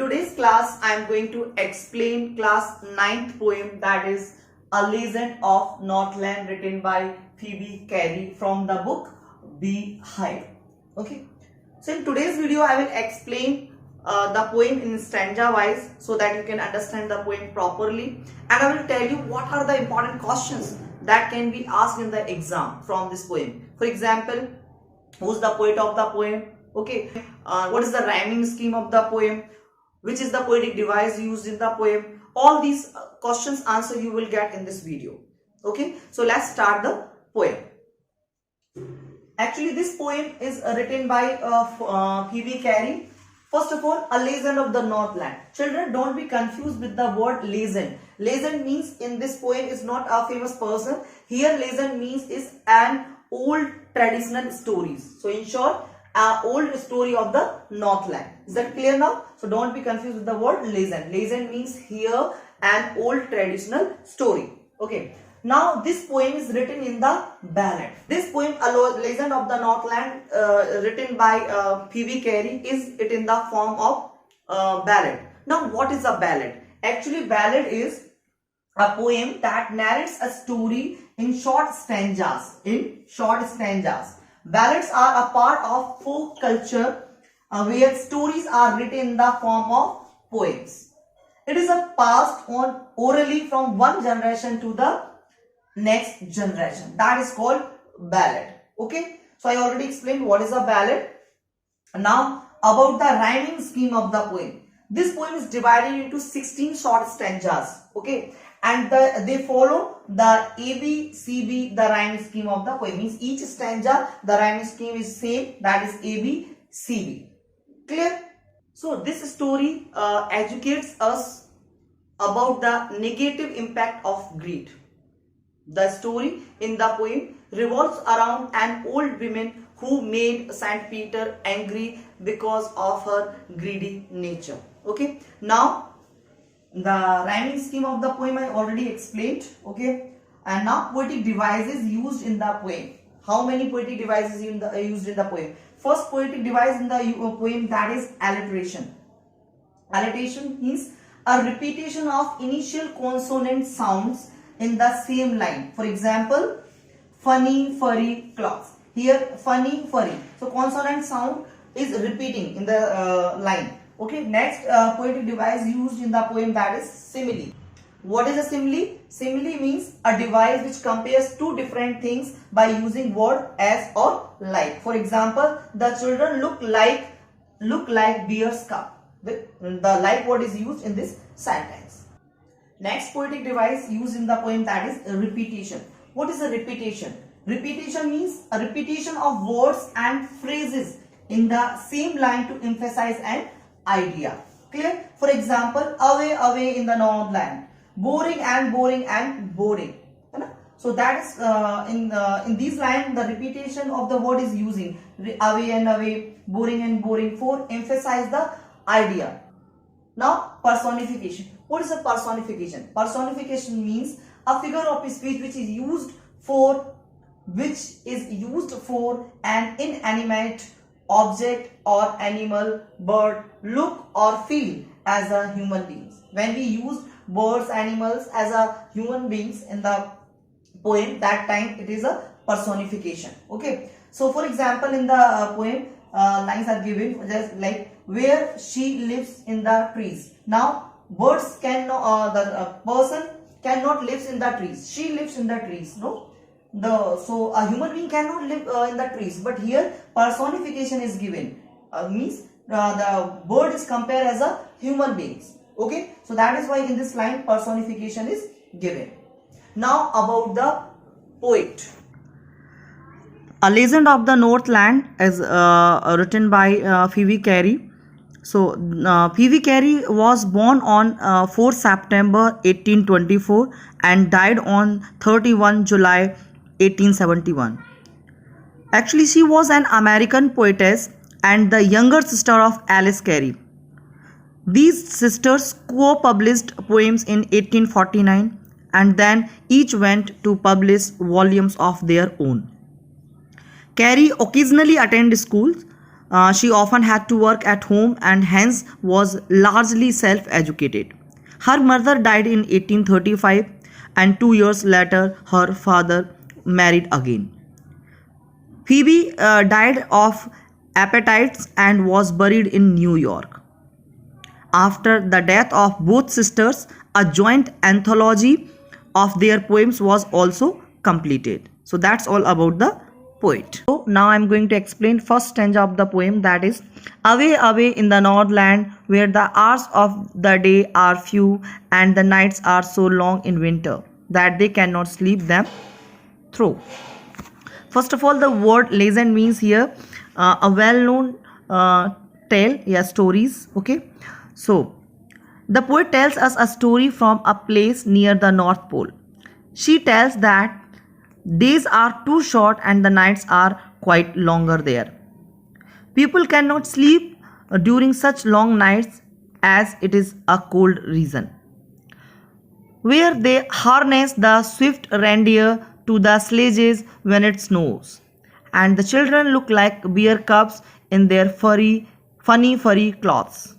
today's class, I am going to explain class 9th poem, that is A Legend of Northland, written by Phoebe Cary from the book Beehive. Okay. So in today's video, I will explain the poem in stanza wise so that you can understand the poem properly, and I will tell you what are the important questions that can be asked in the exam from this poem. For example, who's the poet of the poem? Okay, what is the rhyming scheme of the poem? Which is the poetic device used in the poem? All these questions answer you will get in this video. Okay, so let's start the poem. Actually, this poem is written by Phoebe Cary. First of all, A Legend of the Northland. Children, don't be confused with the word legend. Legend means in this poem is not a famous person. Here legend means is an old traditional stories. So in short, an old story of the Northland. Is that clear now? So don't be confused with the word legend. Legend means here an old traditional story. Okay. Now this poem is written in the ballad. This poem, A Legend of the Northland, written by Phoebe Cary, is it in the form of ballad. Now what is a ballad? Actually, ballad is a poem that narrates a story in short stanzas. Ballads are a part of folk culture where stories are written in the form of poems. It is passed on orally from one generation to the next generation. That is called ballad. Okay. So I already explained what is a ballad. Now about the rhyming scheme of the poem. This poem is divided into 16 short stanzas. Okay. And they follow the ABCB, the rhyming scheme of the poem. Means each stanza, the rhyming scheme is same, that is ABCB. Clear? So this story educates us about the negative impact of greed. The story in the poem revolves around an old woman who made Saint Peter angry because of her greedy nature. Okay. Now the rhyming scheme of the poem I already explained. Okay. And now poetic devices used in the poem. How many poetic devices used in the poem? First poetic device in the poem, that is alliteration. Alliteration means a repetition of initial consonant sounds in the same line. For example, funny, furry, clocks. Here funny, furry. So consonant sound is repeating in the line. Okay. Next poetic device used in the poem, that is simile. What is a simile? Simile means a device which compares two different things by using word as or like. For example, the children look like bear's cup. The like word is used in this sentence. Next poetic device used in the poem, that is repetition. What is a repetition? Repetition means a repetition of words and phrases in the same line to emphasize an idea. Clear? For example, away, away in the Northland. Boring and boring and boring. So that is in these lines the repetition of the word is using away and away, boring and boring for emphasize the idea. Now personification. What is a personification? Personification means a figure of speech which is used for an inanimate object or animal, bird, look or feel as a human beings. When we use birds, animals as a human beings in the poem, that time it is a personification. Okay. So for example, in the poem lines are given just like where she lives in the trees. Now birds cannot, the person cannot live in the trees. She lives in the trees. No. So a human being cannot live in the trees, but here personification is given. Means the bird is compared as a human beings. Okay, so that is why in this line personification is given. Now about the poet. A Legend of the Northland is written by Phoebe Cary. So Phoebe Cary was born on 4 September 1824 and died on 31 July 1871. Actually, she was an American poetess and the younger sister of Alice Cary. These sisters co-published poems in 1849 and then each went to publish volumes of their own. Cary occasionally attended schools She often had to work at home and hence was largely self-educated. Her mother died in 1835 and 2 years later her father married again. Phoebe died of appetites and was buried in New York. After the death of both sisters, a joint anthology of their poems was also completed. So that's all about the poet. So now I'm going to explain first stanza of the poem, that is, away, away in the Northland where the hours of the day are few and the nights are so long in winter that they cannot sleep them through. First of all, the word legend means here a well-known tale, stories. Okay, so the poet tells us a story from a place near the North Pole. She tells that days are too short and the nights are quite longer there. People cannot sleep during such long nights as it is a cold region, where they harness the swift reindeer to the sledges when it snows, and the children look like bear cubs in their funny furry clothes.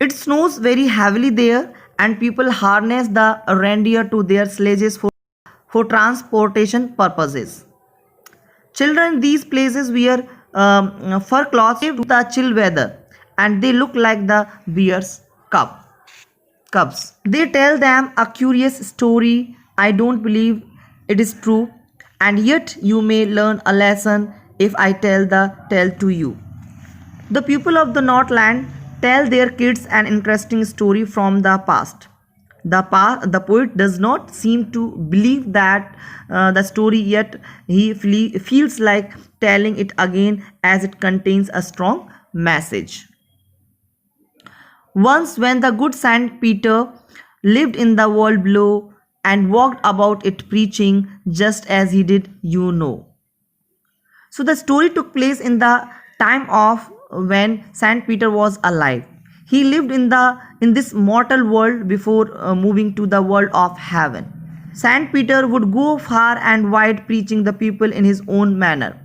It snows very heavily there, and people harness the reindeer to their sledges for transportation purposes. Children in these places wear fur cloths to the chill weather, and they look like the bear's cubs. They tell them a curious story. I don't believe it is true, and yet you may learn a lesson if I tell the tale to you. The people of the Northland tell their kids an interesting story from the past. The poet does not seem to believe that the story, yet he feels like telling it again as it contains a strong message. Once, when the good Saint Peter lived in the world below and walked about it preaching, just as he did, you know. So the story took place in the time of when Saint Peter was alive. He lived in this mortal world before moving to the world of heaven. Saint Peter would go far and wide preaching the people in his own manner.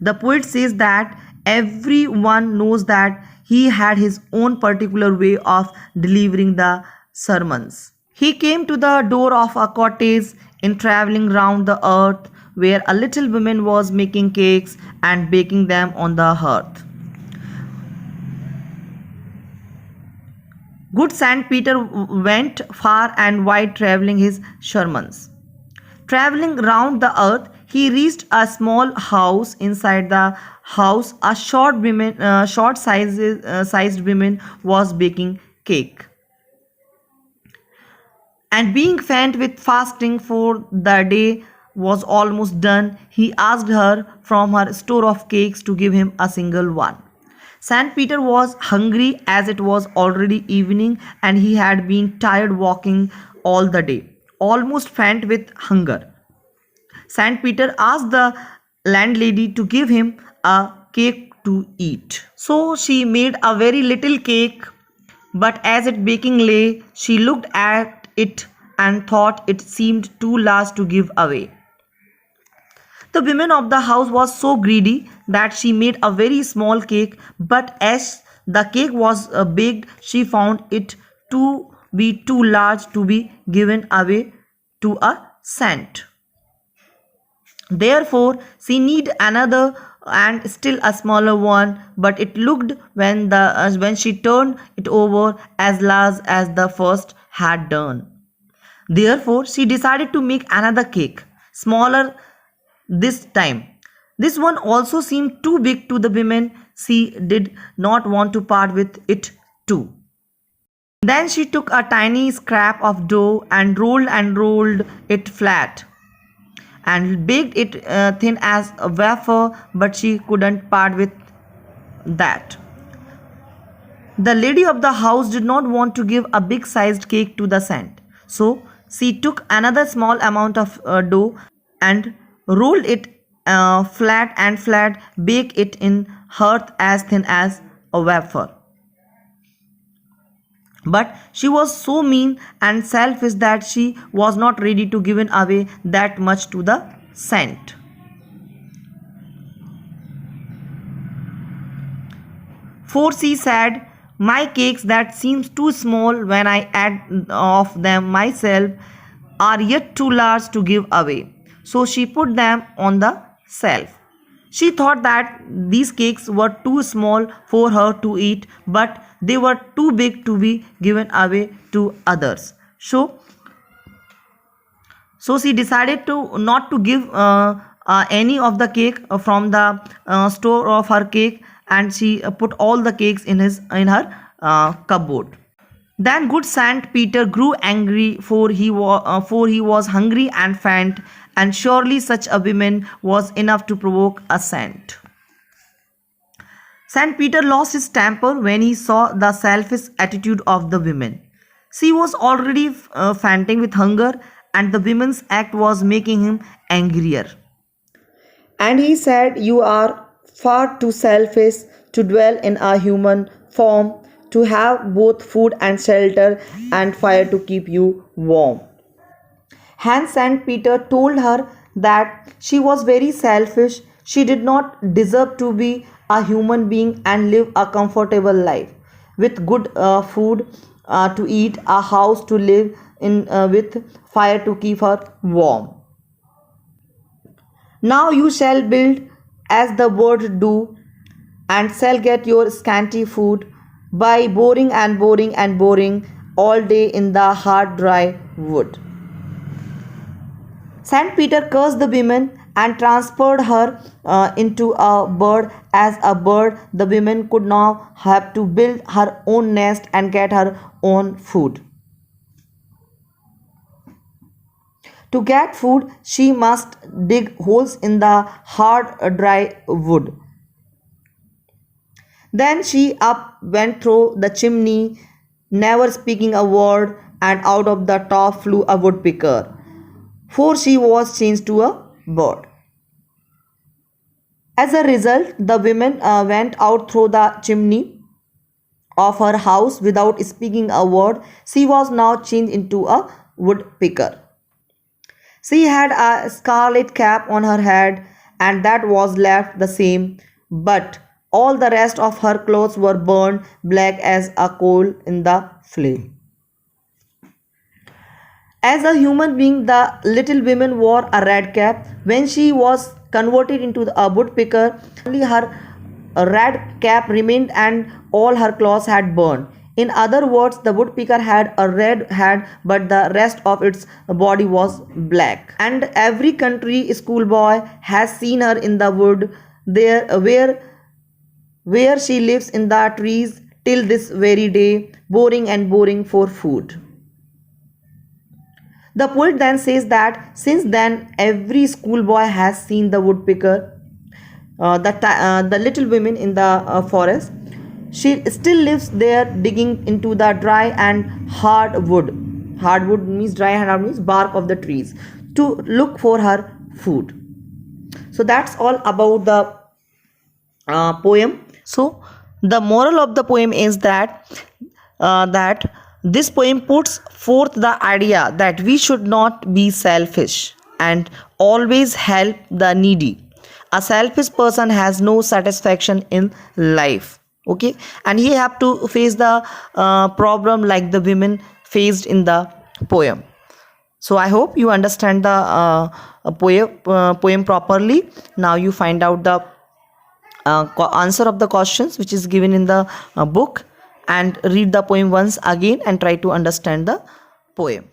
The poet says that everyone knows that he had his own particular way of delivering the sermons. He came to the door of a cottage in traveling round the earth where a little woman was making cakes and baking them on the hearth. Good Saint Peter went far and wide traveling his sermons. Traveling round the earth, he reached a small house. Inside the house, a short-sized woman was baking cake. And being faint with fasting, for the day was almost done, he asked her from her store of cakes to give him a single one. Saint Peter was hungry as it was already evening and he had been tired walking all the day, almost faint with hunger. Saint Peter asked the landlady to give him a cake to eat. So she made a very little cake, but as it baking lay, she looked at it and thought it seemed too large to give away. The woman of the house was so greedy that she made a very small cake, but as the cake was baked, she found it to be too large to be given away to a saint. Therefore, she needed another and still a smaller one, but it looked when she turned it over as large as the first had done. Therefore, she decided to make another cake, smaller this time. This one also seemed too big to the women. She did not want to part with it too. Then she took a tiny scrap of dough and rolled it flat and baked it thin as a wafer, but she couldn't part with that. The lady of the house did not want to give a big sized cake to the saint. So she took another small amount of dough and rolled it flat, baked it in earth as thin as a wafer. But she was so mean and selfish that she was not ready to give away that much to the saint. For she said, my cakes that seems too small when I add of them myself are yet too large to give away. So she put them on the shelf. She thought that these cakes were too small for her to eat, but they were too big to be given away to others. So she decided to not to give any of the cake from the store of her cake, and she put all the cakes in her cupboard. Then good Saint Peter grew angry, for he was hungry and faint, and surely such a woman was enough to provoke a saint. Saint Peter lost his temper when he saw the selfish attitude of the women. She was already fainting with hunger, and the women's act was making him angrier. And he said, you are far too selfish to dwell in a human form, to have both food and shelter and fire to keep you warm. Hence Saint Peter told her that she was very selfish. She did not deserve to be a human being and live a comfortable life with good food to eat, a house to live in, with fire to keep her warm. Now you shall build as the birds do, and shall get your scanty food by boring and boring and boring all day in the hard dry wood. Saint Peter cursed the women and transferred her into a bird. As a bird, the women could now have to build her own nest and get her own food. To get food, she must dig holes in the hard, dry wood. Then she up went through the chimney, never speaking a word, and out of the top flew a woodpecker, for she was changed to a bird. As a result, the women went out through the chimney of her house without speaking a word. She was now changed into a woodpecker. She had a scarlet cap on her head, and that was left the same, but all the rest of her clothes were burned black as a coal in the flame. As a human being, the little woman wore a red cap. When she was converted into a woodpecker, only her red cap remained and all her clothes had burned. In other words, the woodpecker had a red head, but the rest of its body was black. And every country schoolboy has seen her in the wood, there where she lives in the trees till this very day, boring and boring for food. The poet then says that since then every schoolboy has seen the woodpecker, the little woman in the forest. She still lives there digging into the dry and hard wood. Hard wood means dry and hard means bark of the trees, to look for her food. So that's all about the poem. So the moral of the poem is that this poem puts forth the idea that we should not be selfish and always help the needy. A selfish person has no satisfaction in life. Okay, and he have to face the problem like the women faced in the poem. So I hope you understand the poem properly. Now you find out the answer of the questions which is given in the book, and read the poem once again and try to understand the poem.